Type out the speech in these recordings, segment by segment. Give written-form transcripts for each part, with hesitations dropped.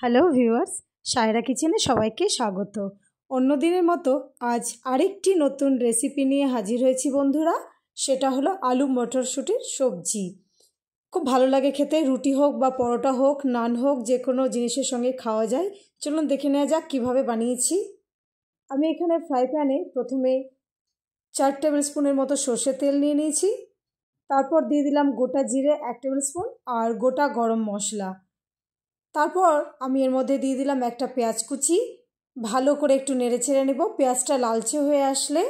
Hello viewers, Saira কিচেনে সবাইকে স্বাগত। অন্য দিনের মতো আজ আরেকটি নতুন রেসিপি নিয়ে হাজির হয়েছি বন্ধুরা। সেটা হলো আলু মটরশুঁটির সবজি। খুব ভালো লাগে খেতে, রুটি হোক বা পরোটা হোক, নান হোক, যে কোনো জিনিসের সঙ্গে খাওয়া যায়। চলুন দেখে নেওয়া যাক কীভাবে বানিয়েছি। আমি এখানে ফ্রাই প্যানে প্রথমে 4 টেবিল স্পুনের মতো সর্ষের তেল নিয়ে নিয়েছি। তারপর দিয়ে দিলাম গোটা জিরে 1 টেবিল স্পুন আর গোটা গরম মশলা। তারপর আমি এর মধ্যে দিয়ে দিলাম একটা পেঁয়াজ কুচি। ভালো করে একটু নেড়ে চেড়ে নেব। পেঁয়াজটা লালচে হয়ে আসলে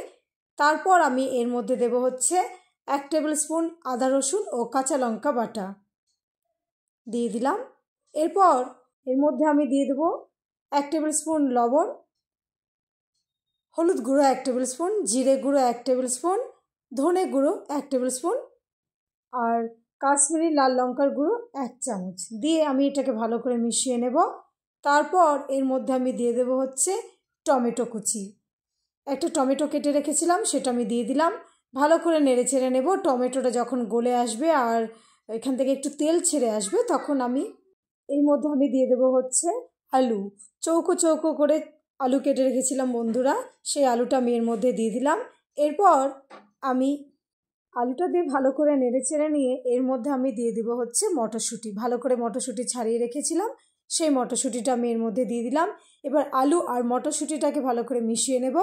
তারপর আমি এর মধ্যে দেব হচ্ছে 1 টেবিল স্পুন আদা রসুন ও কাঁচা লঙ্কা বাটা দিয়ে দিলাম। এরপর এর মধ্যে আমি দিয়ে দেব 1 টেবিল স্পুন লবণ, হলুদ গুঁড়ো 1 টেবিল স্পুন, জিরে গুঁড়ো 1 টেবিল স্পুন, ধনে গুঁড়ো 1 টেবিল স্পুন আর কাশ্মীরি লাল লঙ্কার গুঁড়ো 1 চামচ দিয়ে আমি এটাকে ভালো করে মিশিয়ে নেব। তারপর এর মধ্যে আমি দিয়ে দেব হচ্ছে টমেটো কুচি। একটা টমেটো কেটে রেখেছিলাম, সেটা আমি দিয়ে দিলাম। ভালো করে নেড়ে চেড়ে নেব। টমেটোটা যখন গলে আসবে আর এখান থেকে একটু তেল ছেড়ে আসবে তখন আমি এর মধ্যে আমি দিয়ে দেব হচ্ছে আলু। চৌকো চৌকো করে আলু কেটে রেখেছিলাম বন্ধুরা, সেই আলুটা আমি এর মধ্যে দিয়ে দিলাম। এরপর আমি আলুটা দিয়ে ভালো করে নেড়ে চেড়ে নিয়ে এর মধ্যে আমি দিয়ে দিব হচ্ছে মটরশুঁটি। ভালো করে মটরশুঁটি ছাড়িয়ে রেখেছিলাম, সেই মটরশুঁটিটা আমি এর মধ্যে দিয়ে দিলাম। এবার আলু আর মটরশুঁটিটাকে ভালো করে মিশিয়ে নেব।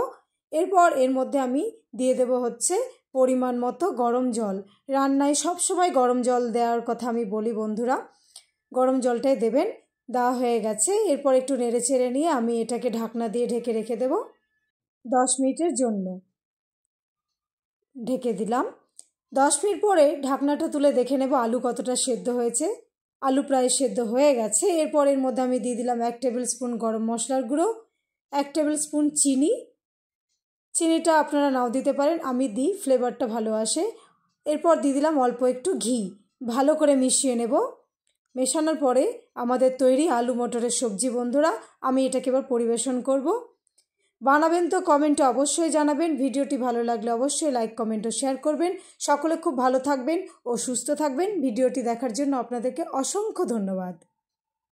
এরপর এর মধ্যে আমি দিয়ে দেব হচ্ছে পরিমাণ মতো গরম জল। রান্নায় সবসময় গরম জল দেওয়ার কথা আমি বলি বন্ধুরা, গরম জলটাই দেবেন। দেওয়া হয়ে গেছে। এরপর একটু নেড়ে চেড়ে নিয়ে আমি এটাকে ঢাকনা দিয়ে ঢেকে রেখে দেব 10 মিনিটের জন্য। ঢেকে দিলাম। 10 মিনিট পরে ঢাকনাটা তুলে দেখে নেব আলু কতটা সেদ্ধ হয়েছে। আলু প্রায় সেদ্ধ হয়ে গেছে। এরপর এর মধ্যে আমি দিয়ে দিলাম 1 টেবিল স্পুন গরম মশলার গুঁড়ো, 1 টেবিল স্পুন চিনি। চিনিটা আপনারা নাও দিতে পারেন, আমি দিই, ফ্লেভারটা ভালো আসে। এরপর দিয়ে দিলাম অল্প একটু ঘি। ভালো করে মিশিয়ে নেব। মেশানোর পরে আমাদের তৈরি আলু মটরের সবজি বন্ধুরা। আমি এটাকে এবার পরিবেশন করব। বানাবেন তো কমেন্টে অবশ্যই জানাবেন। ভিডিওটি ভালো লাগলে অবশ্যই লাইক কমেন্ট ও শেয়ার করবেন। সকলে খুব ভালো থাকবেন ও সুস্থ থাকবেন। ভিডিওটি দেখার জন্য আপনাদেরকে অসংখ্য ধন্যবাদ।